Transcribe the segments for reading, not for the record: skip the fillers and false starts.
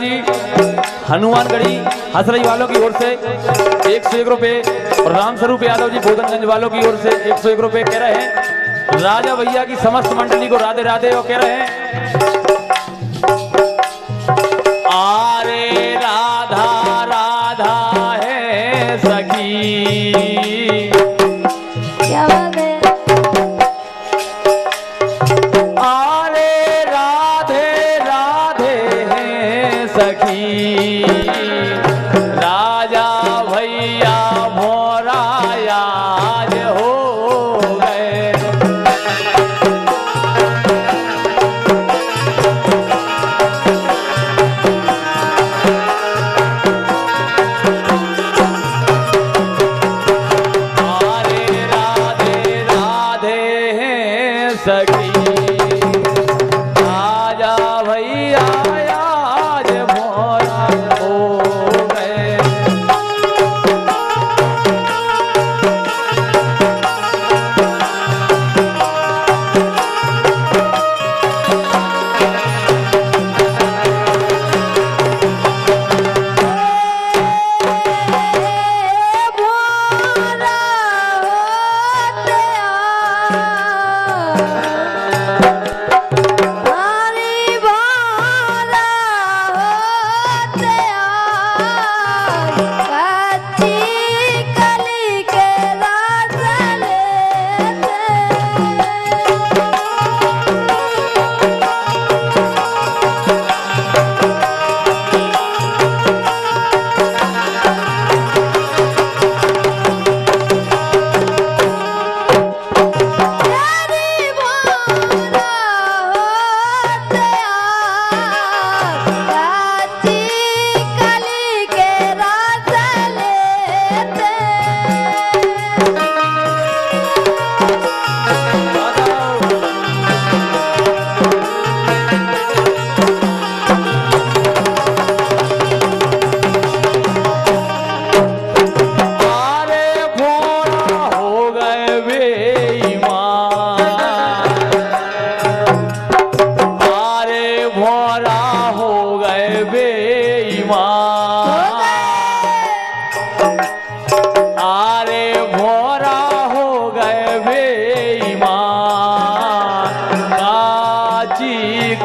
जी हनुमानगढ़ी हसरई वालों की ओर से 101 रुपए और रामस्वरूप यादव जी बोधनगंज वालों की ओर से 101 रुपए कह रहे हैं। राजा भैया की समस्त मंडली को राधे राधे और कह रहे हैं आरे राधा राधा है सखी। क्या बात है। आरे राधे राधे है सखी राजा भैया मोरा आज हो गए। आरे राधे राधे है सखी राजा भैया आज मोरा हो गए।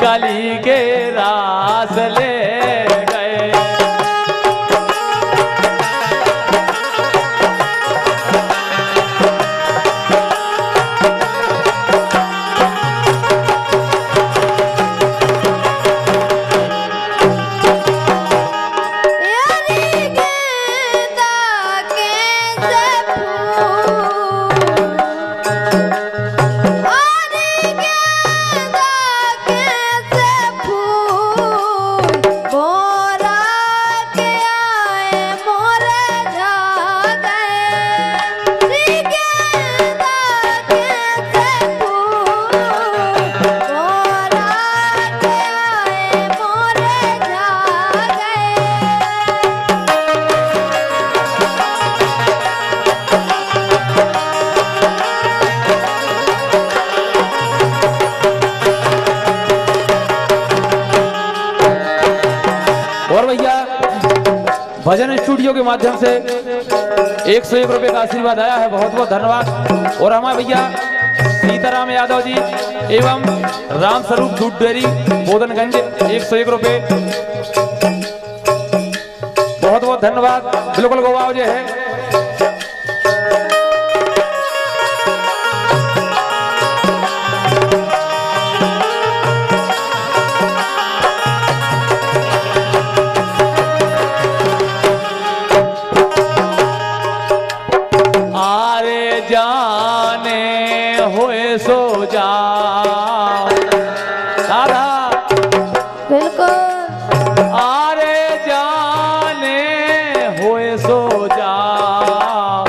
कली के रास ले गए। और भैया भजन स्टूडियो के माध्यम से 101 रुपए का आशीर्वाद आया है, बहुत बहुत धन्यवाद। और हमारे भैया सीताराम यादव जी एवं राम स्वरूप दूध डेयरी बोधनगंज 101 रुपए, बहुत बहुत धन्यवाद। बिल्कुल गोवाओ जो है जाने हुए सो जाओ राधा बिल्कुल। आरे जाने हुए सो जाओ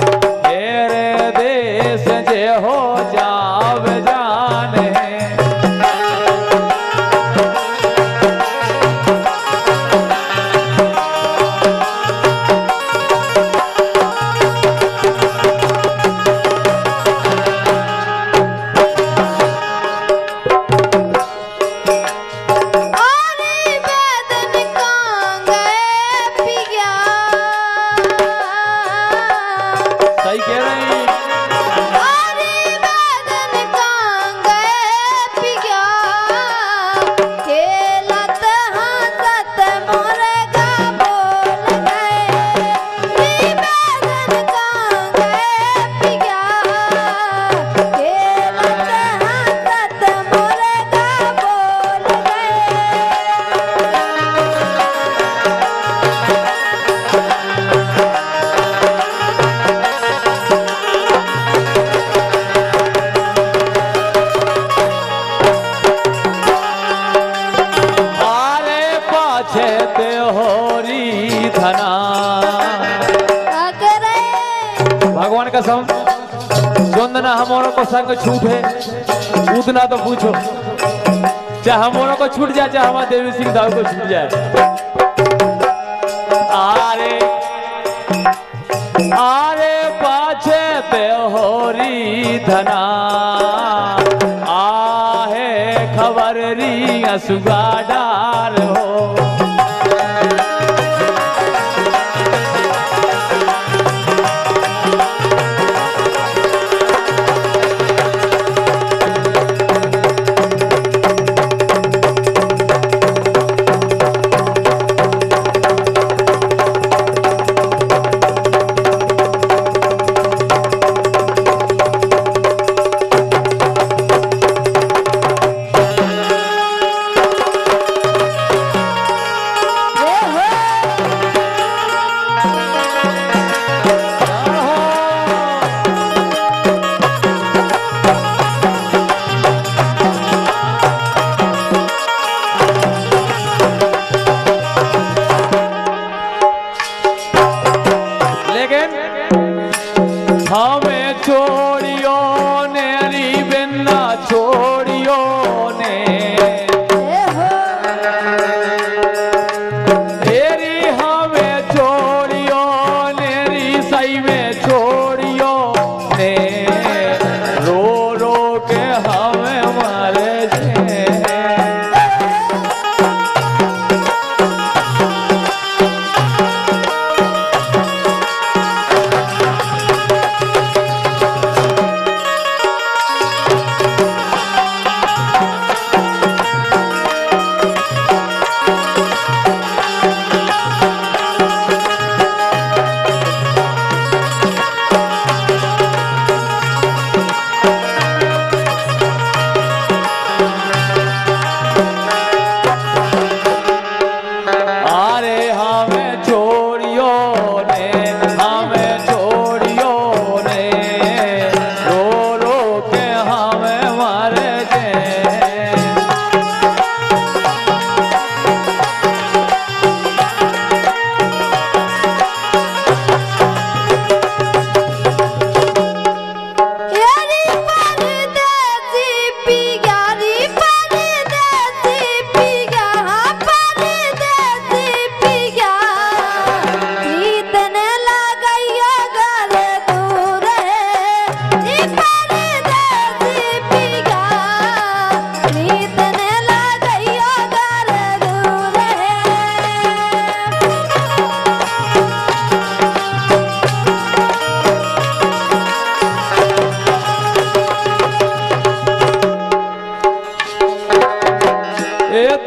मेरे देश जे हो जाओ जाने। कसम जोंदना हमारों को संग छूट है उतना तो पूछो, चाहे हमारों को छूट जाए चाहे हमारे देवी सिंह दाऊ को छूट जाए। आरे आरे पाछे पे होरी धना आहे खबर री असुगाडार हो। हमें छोड़ियो ने री बिन्ना छोड़ियो ने तेरी हमें छोड़ियो ने री सही में छोड़ियो ने रो रो के हमें मारे जे।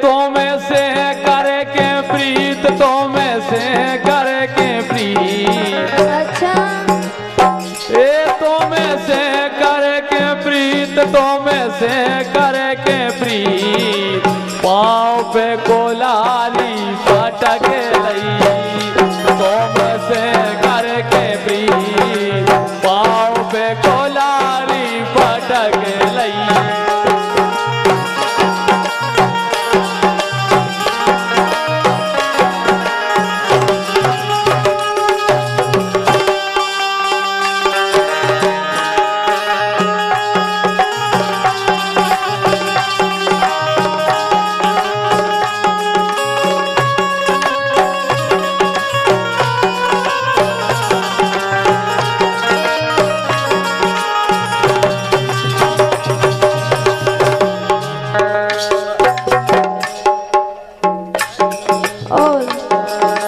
तो में से करे के प्रीत तो में से करे के प्रीत अच्छा तो में से करे के प्रीत तो में से करे के प्रीत पाँव पे कोलाली फटक लई तो में से करे के प्रीत पाँव पे कोलाली फटक लई।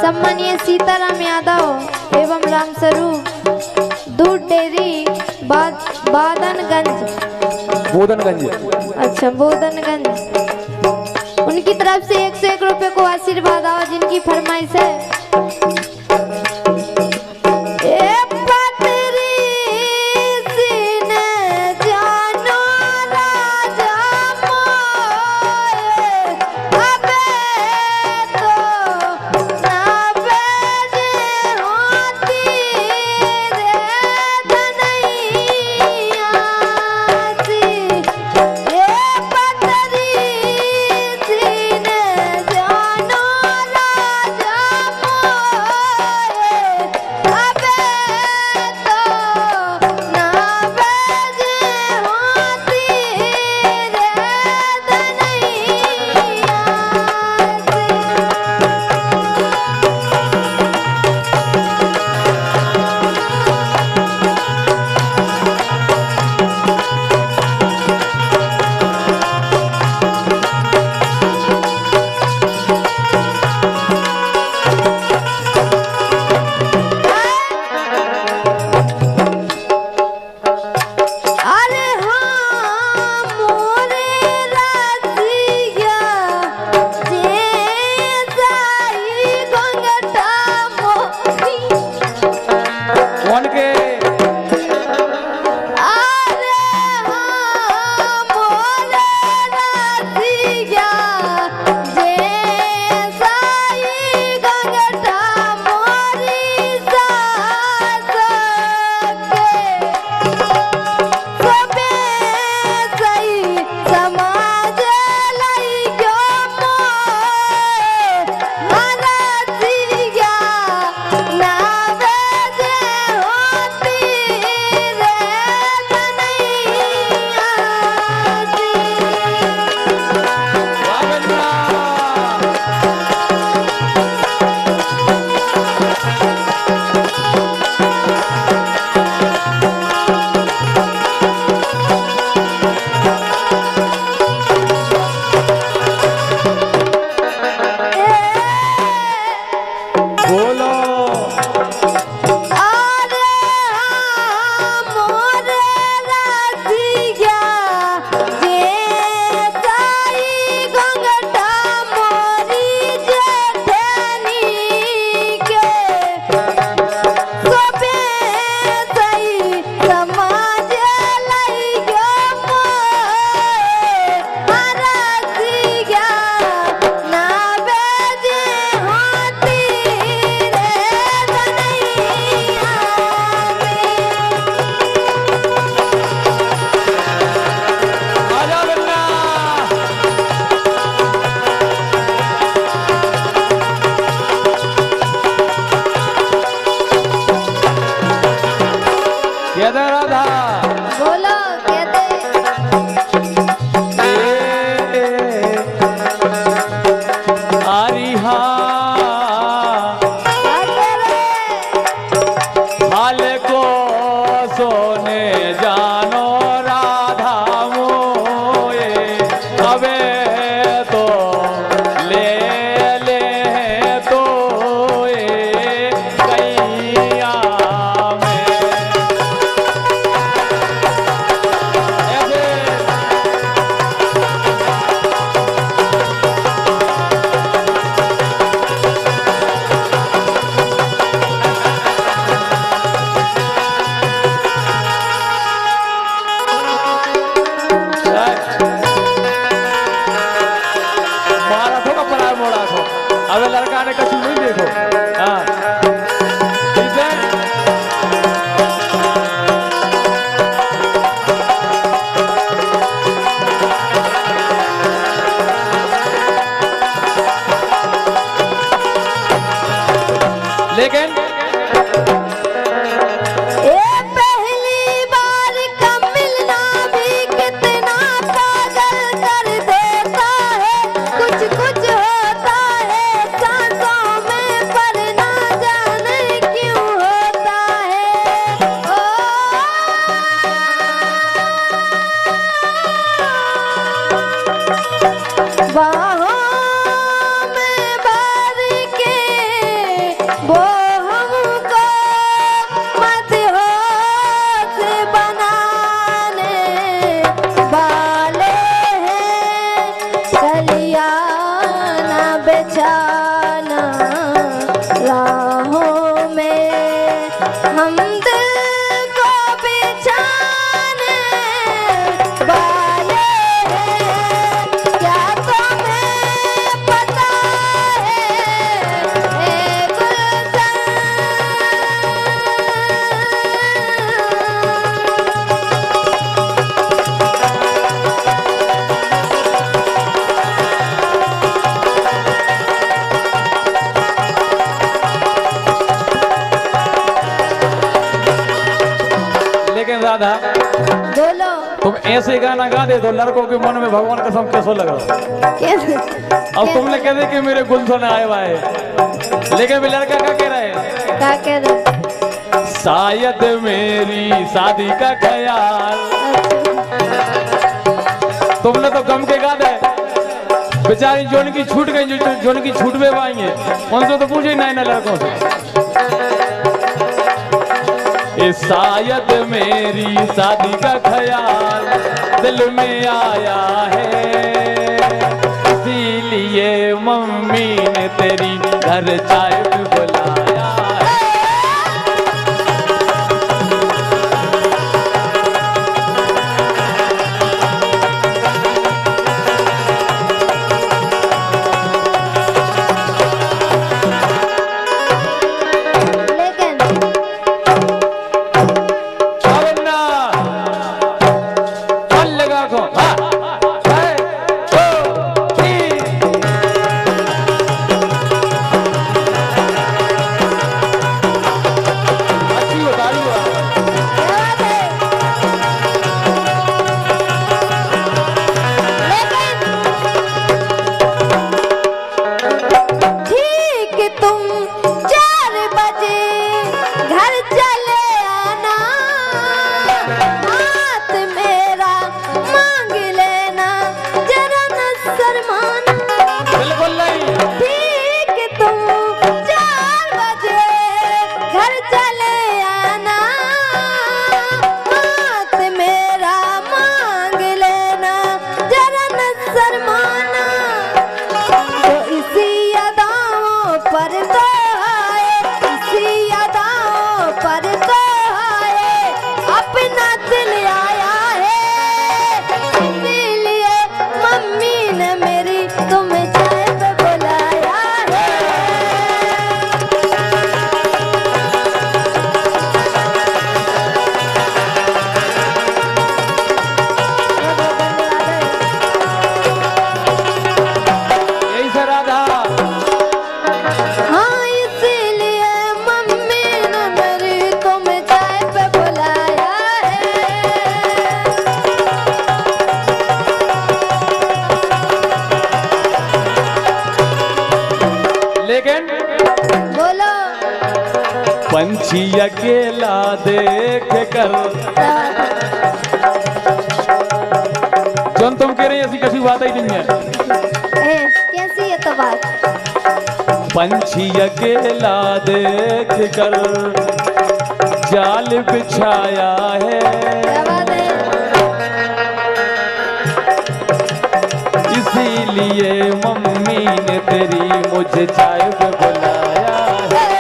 सम्मानीय सीताराम यादव एवं रामस्वरूप दूध डेयरी बोधनगंज अच्छा बोधनगंज, उनकी तरफ से 101 रुपए को आशीर्वाद आओ जिनकी फरमाइश है। अबे लड़का ने कछु नहीं देखो। हाँ ठीक है। लेकिन राधा बोलो। तुम ऐसे गाना गा दे तो लड़कों के मन में भगवान कसम कैसो लग रहा। अब तुमने कह दे कि मेरे गुलशन आए हुआ है, लेकिन भी लड़का क्या कह रहा है? क्या कह रहे? शायद मेरी शादी का ख्याल। तुमने तो गम के गा दे, बेचारी जोन की छूट गई, जोन की छूट में पाएंगे उनसे तो पूछे ना लड़कों से। शायद मेरी शादी का ख्याल दिल में आया है, इसीलिए मम्मी ने तेरी घर चाय पे बुलाया है। बोलो। पंछी अकेला देख कर, जौन तुम कह रही ऐसी कसी बात ही नहीं है। कैसी है तो बात? पंछी अकेला देख कर जाल बिछाया है, इसीलिए मम्मी ने तेरी मुझे चाय पे बुलाया है।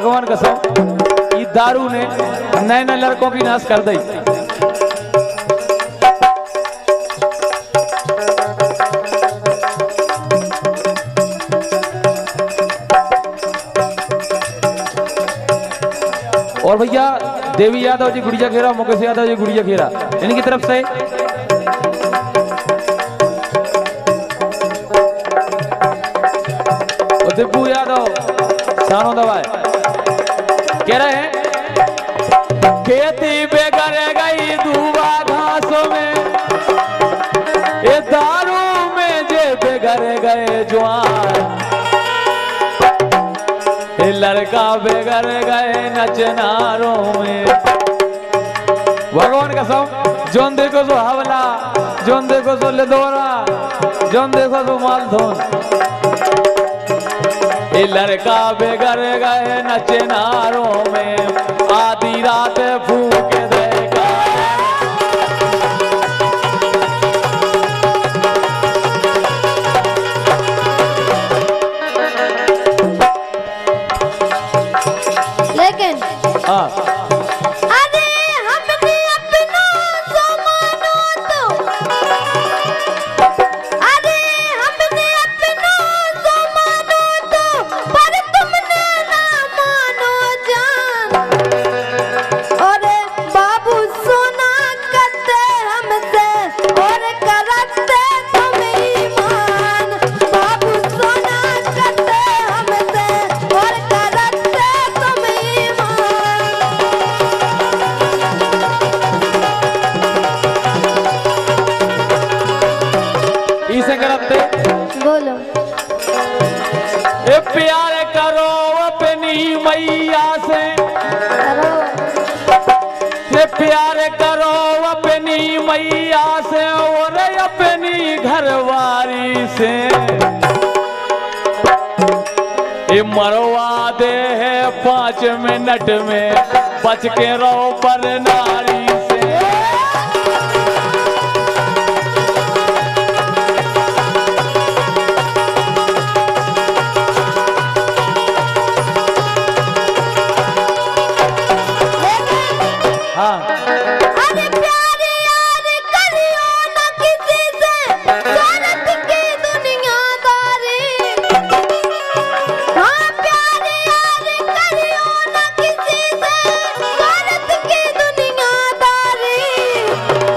भगवान कसम ये दारू ने नए नए लड़कों की नाश कर दी। और भैया देवी यादव जी गुड़िया खेरा, मुकेश यादव जी गुड़िया खेरा, इनकी तरफ से और दिब्बू यादव सानो दवाए कह रहे हैं खेती बेगर गई दूबा घासों में, ये दारू में जे बेगर गए जवान, ये लड़का बेगर गए नचनारों में। भगवान कसम जोन देखो सो हवला, जोन देखो सो लिदोरा, जोन देखो सो मालधोन, ये लड़का बेगर गए नचनारों में, आधी रात फूक देगा। लेकिन हाँ अरे हमने अपना सो मानो तो, अरे हमने अपना सो मानो तो, पर तुमने ना मानो जान। और बाबू सोना करते हमसे और करते तुम ईमान, बाबू सोना करते हमसे और करते तुम ईमान। इसे करते बोलो ए प्यार करो अपनी मैया से, करो ये प्यार करो अपनी मैया से और अपनी घरवारी से, ये मरवा दे है 5 मिनट में, बच के रहो पर नारी से। हाँ अरे प्यार यार करियो ना किसी से, स्वार्थ की दुनियादारी। हाँ प्यार यार करियो ना किसी से, स्वार्थ की दुनियादारी।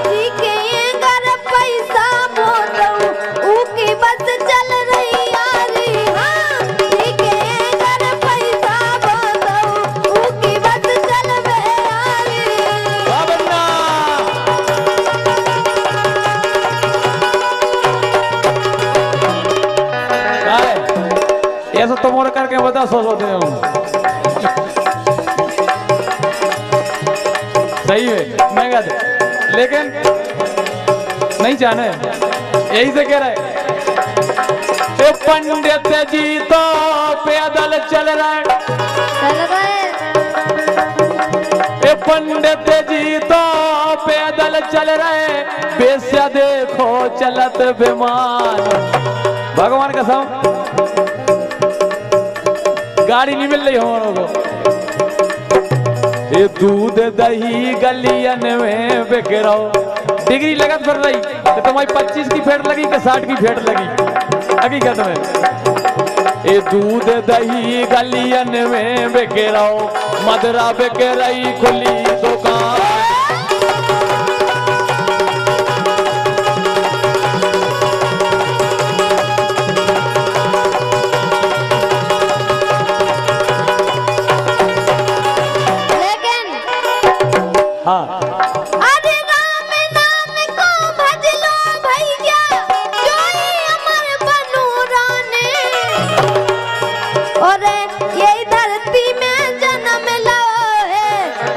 जी के ये घर पैसा बोलो, ऊकी बस चल रही यारी। हाँ जी के ये घर पैसा बोलो, ऊकी बस चल रही यारी। बाबन्ना ये सब तुम और करके बता सोचते हो सही है मैं कहते, लेकिन नहीं जाने यही से कह रहे ए पंडित जी तो पैदल चल रहे, चल रहे ए पंडित जी तो पैदल चल रहे, बेस्या देखो चलत विमान। भगवान कसम गाड़ी नहीं मिल रही हम लोगों को, ये दूध दही गलियन में बिक रहो। डिग्री लगत फिर रही तो तुम्हारी 25 की फेट लगी कि 60 की फेट लगी हकीकत में। ये दूध दही गलियन में बिक रहो, मदरा बिक रही खुली दुकान। लेकिन हाँ अरे राम नाम को भज लो भैया, जो ही अमर बनो राने। और यही धरती में जन्म लो है,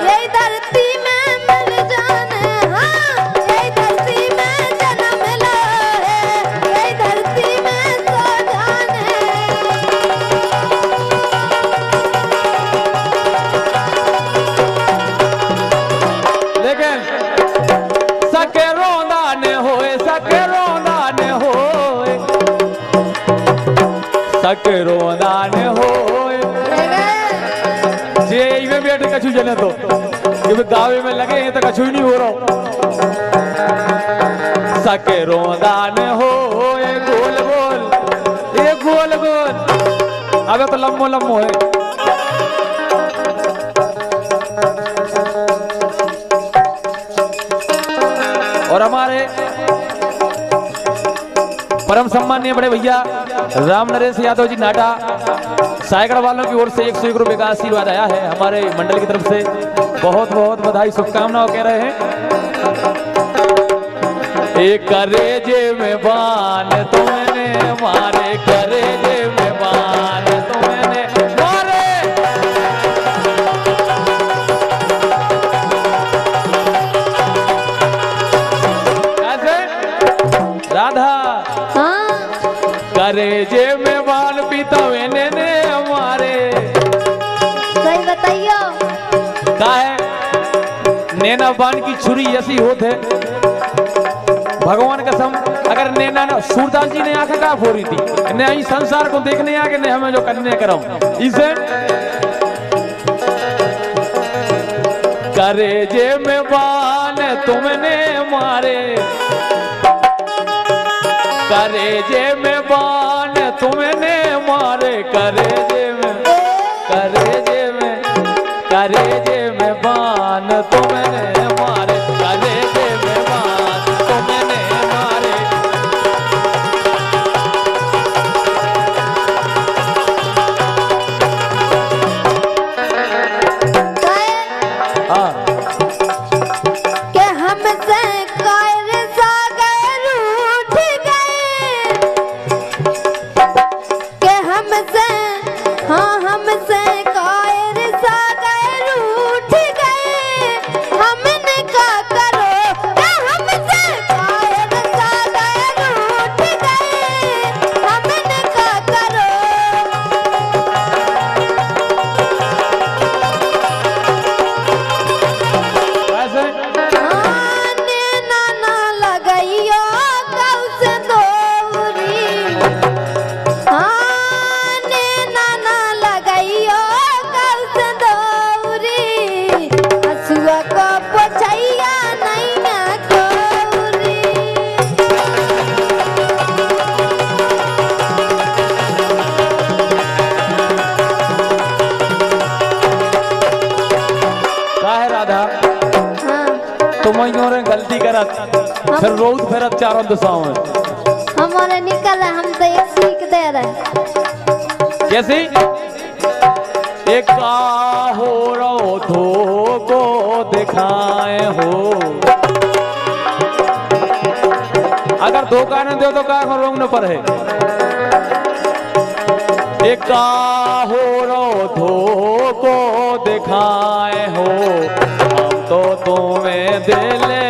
यही धरती में मिल जाने। हाँ यही धरती में जन्म लो है, यही धरती में सो जाने। गावे में लगे हैं तो कछु ही नहीं हो रहा। सके रोदान हो ये गोल गोल, ये गोल गोल, अबे तो लम्बो लम्बो है। और हमारे परम सम्मानीय बड़े भैया राम नरेश यादव जी नाटा साइकिल वालों की ओर से 101 रुपए का आशीर्वाद आया है हमारे मंडल की तरफ से। बहुत बहुत बधाई शुभकामनाओं कह रहे हैं। एक करेजे में बान तुमने मारे, करेजे में बान तुमने मारे। कैसे राधा? हाँ करेजे में बान पीता मैंने ने हमारे। सही बताइयो। का है नैना बान की छुरी ऐसी होते भगवान कसम, अगर नैना ना सूरदास जी ने आंखें का फोड़ी थी ने आई संसार को देखने आके ने हमें जो करने करम इसे करेजे में बान तुमने मारे, करेजे में बान तुमने मारे, करेजे में, करेजे में, करेजे में बान तुमने मारे, करेजे में बान तुमने मारे। हाँ के हमसे कायर सागर उठ गए, के हमसे, हाँ हमसे कायर सागर उठ गए। हमने क्या करो के हमसे कायर सागर उठ गए। हमने क्या करो कैसे आने ना लगाइयो कौस दोरी, आने ना लगाइयो कौस दोरी। हसुआ को पोछैया नहीं ना कोरी। का है राधा हाँ तुम यूं गलती करत फिर रोज फिरत चारों दिशाओं में हमारे निकल है, हम तो एक सीख दे रहे। कैसी एक का हो रो धो को दिखाए हो, अगर धोखा न दो तो का रोंग न पर है। एक का हो रो धो को दिखाए हो, हम तो तुम्हें दिले